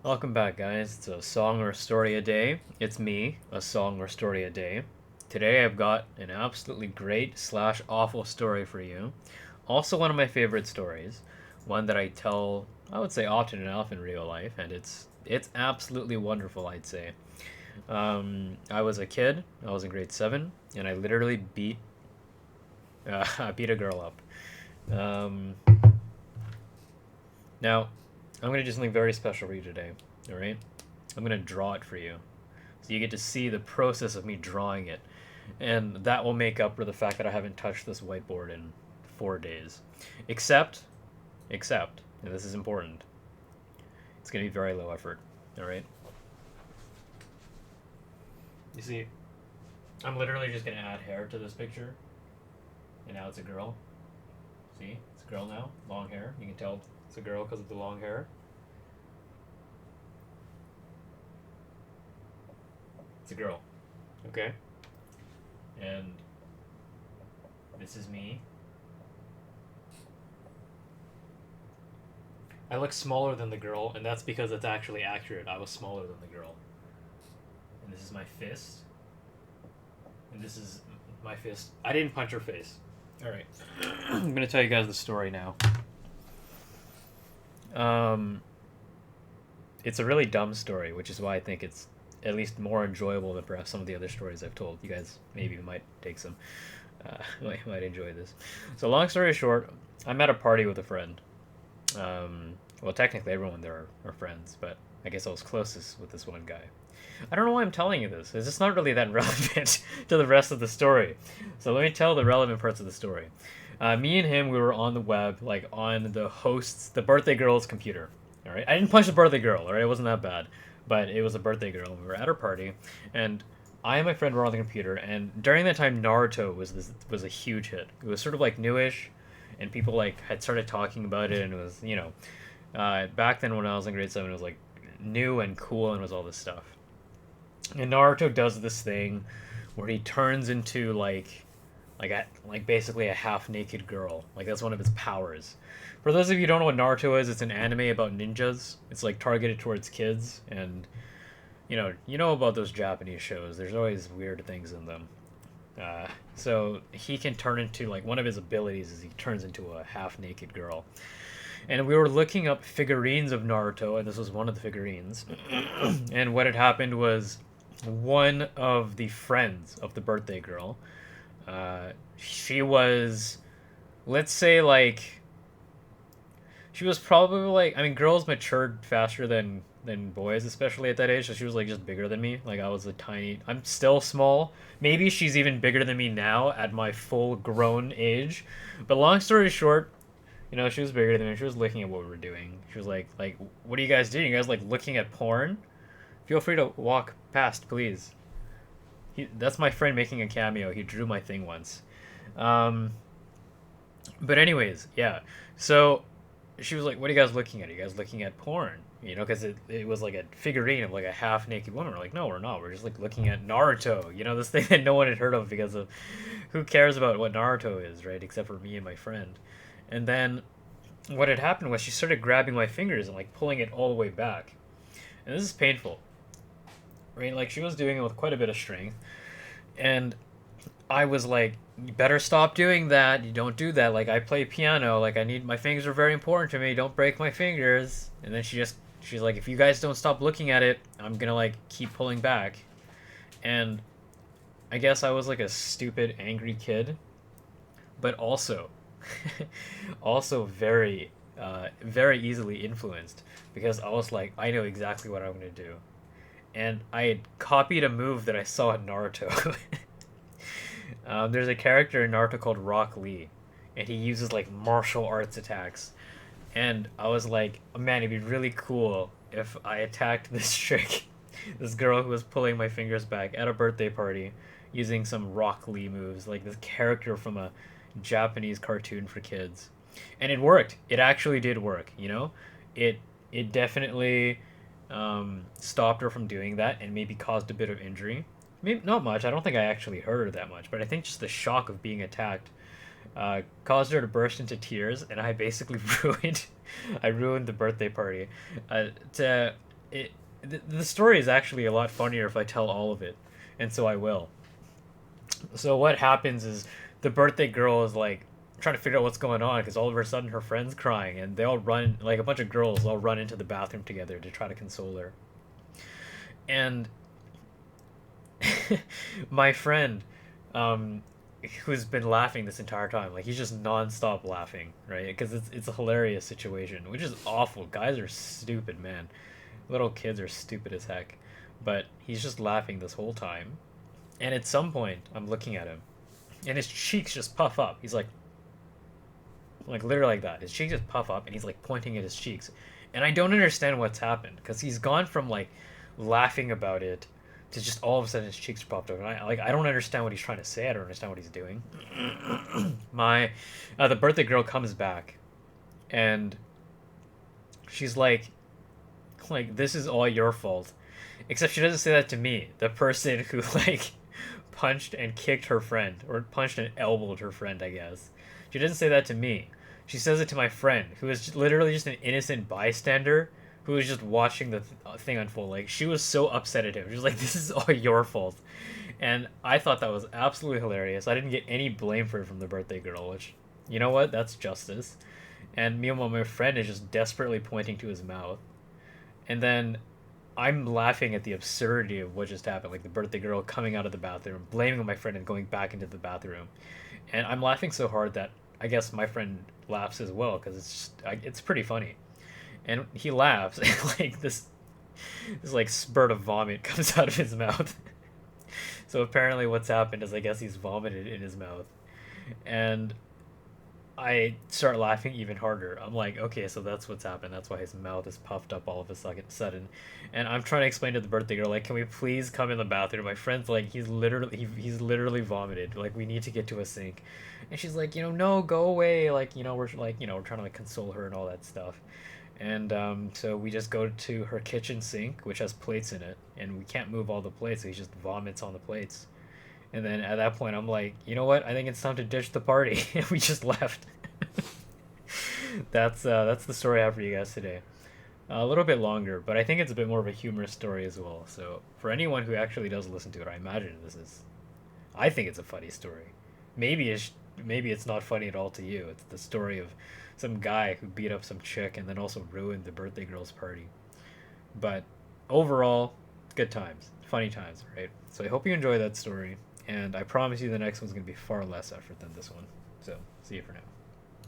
Welcome back, guys. It's a song or story a day. It's me, a song or story a day. Today I've got an absolutely great slash awful story for you. Also, one of my favorite stories. One that I tell, I would say, often enough in real life, and it's absolutely wonderful. I'd say. I was a kid. I was in grade seven, and I literally I beat a girl up. Um, Now, I'm gonna do something very special for you today. All right, I'm gonna draw it for you. So you get to see the process of me drawing it. And that will make up for the fact that I haven't touched this whiteboard in 4 days. Except, and this is important, it's going to be very low effort. All right? You see, I'm literally just going to add hair to this picture. And now it's a girl. See? It's a girl now. Long hair. You can tell it's a girl because of the long hair. It's a girl. Okay? And this is me. I look smaller than the girl, and that's because it's actually accurate. I was smaller than the girl. And this is my fist. And this is my fist. I didn't punch her face. Alright. I'm gonna tell you guys the story now. Um, it's a really dumb story, which is why I think it's at least more enjoyable than perhaps some of the other stories I've told. You guys maybe might take some, might enjoy this. So long story short, I'm at a party with a friend. Well, technically everyone there are friends, but I guess I was closest with this one guy. I don't know why I'm telling you this. It's just not really that relevant to the rest of the story. So let me tell the relevant parts of the story. Me and him, we were on the web, like on the birthday girl's computer. All right, I didn't punch the birthday girl. All right, it wasn't that bad, but it was a birthday girl. We were at her party, and I and my friend were on the computer. And during that time, Naruto was a huge hit. It was sort of like newish, and people like had started talking about it, and it was back then when I was in grade seven, it was like new and cool, and was all this stuff. And Naruto does this thing where he turns into like basically a half naked girl. Like that's one of his powers. For those of you who don't know what Naruto is, it's an anime about ninjas. It's like targeted towards kids, and you know about those Japanese shows. There's always weird things in them. So he can turn into like one of his abilities is he turns into a half naked girl. And we were looking up figurines of Naruto, and this was one of the figurines. And what had happened was one of the friends of the birthday girl, she was, let's say, like, she was probably like, I mean, girls matured faster than boys, especially at that age. So she was like just bigger than me. Like I was a tiny. I'm still small. Maybe she's even bigger than me now at my full grown age. But long story short, she was bigger than me. She was looking at what we were doing. She was like, what are you guys doing? You guys like looking at porn? Feel free to walk past, please. That's my friend making a cameo. He drew my thing once. Um, but anyways, yeah. So she was like, "What are you guys looking at? Are you guys looking at porn?" Because it was like a figurine of like a half naked woman. We're like, "No, we're not. We're just like looking at Naruto." This thing that no one had heard of because of who cares about what Naruto is, right? Except for me and my friend. And then what had happened was she started grabbing my fingers and like pulling it all the way back. And this is painful, right? Like she was doing it with quite a bit of strength. And I was like, you better stop doing that. You don't do that. Like I play piano. Like my fingers are very important to me. Don't break my fingers. And then she's like, if you guys don't stop looking at it, I'm gonna like keep pulling back. And I guess I was like a stupid, angry kid, but also, also very easily influenced because I was like, I know exactly what I'm gonna do, and I had copied a move that I saw in Naruto. There's a character in Naruto called Rock Lee, and he uses like martial arts attacks. And I was like, oh, man, it'd be really cool if I attacked this chick, this girl who was pulling my fingers back at a birthday party using some Rock Lee moves, like this character from a Japanese cartoon for kids. And it worked. It actually did work. It it definitely stopped her from doing that and maybe caused a bit of injury. Maybe not much. I don't think I actually hurt her that much, but I think just the shock of being attacked caused her to burst into tears, and I basically I ruined the birthday party. To the story is actually a lot funnier if I tell all of it, and so I will. So what happens is the birthday girl is like trying to figure out what's going on because all of a sudden her friend's crying and they all run, like a bunch of girls all run into the bathroom together to try to console her. And my friend, um, who's been laughing this entire time, like he's just nonstop laughing, right? Because it's a hilarious situation, which is awful. Guys are stupid, man. Little kids are stupid as heck. But he's just laughing this whole time. And at some point, I'm looking at him, and his cheeks just puff up. He's like literally like that. His cheeks just puff up, and he's like pointing at his cheeks, and I don't understand what's happened because he's gone from like laughing about it to just all of a sudden his cheeks popped up, and I don't understand what he's trying to say. I don't understand what he's doing. My the birthday girl comes back, and she's like this is all your fault, except she doesn't say that to me, the person who like punched and kicked her friend, or punched and elbowed her friend, I guess. She doesn't say that to me. She says it to my friend, who is literally just an innocent bystander who was just watching the thing unfold. Like, she was so upset at him. She was like, this is all your fault. And I thought that was absolutely hilarious. I didn't get any blame for it from the birthday girl, which, you know what? That's justice. And meanwhile, my friend is just desperately pointing to his mouth. And then I'm laughing at the absurdity of what just happened, like the birthday girl coming out of the bathroom, blaming my friend and going back into the bathroom. And I'm laughing so hard that I guess my friend laughs as well because it's pretty funny. And he laughs and like this like spurt of vomit comes out of his mouth. So apparently what's happened is I guess he's vomited in his mouth. And I start laughing even harder. I'm like, okay, so that's what's happened. That's why his mouth is puffed up all of a sudden. And I'm trying to explain to the birthday girl, like, can we please come in the bathroom? My friend's like, he's literally vomited. Like, we need to get to a sink. And she's like, no, go away. Like, we're like, we're trying to like console her and all that stuff. And so we just go to her kitchen sink, which has plates in it, and we can't move all the plates, so he just vomits on the plates. And then at that point, I'm like, you know what? I think it's time to ditch the party. And we just left. That's the story I have for you guys today. A little bit longer, but I think it's a bit more of a humorous story as well. So for anyone who actually does listen to it, I imagine I think it's a funny story. Maybe it's not funny at all to you. It's the story of some guy who beat up some chick and then also ruined the birthday girl's party. But overall, good times, funny times, right? So I hope you enjoy that story. And I promise you the next one's going to be far less effort than this one. So, see you for now.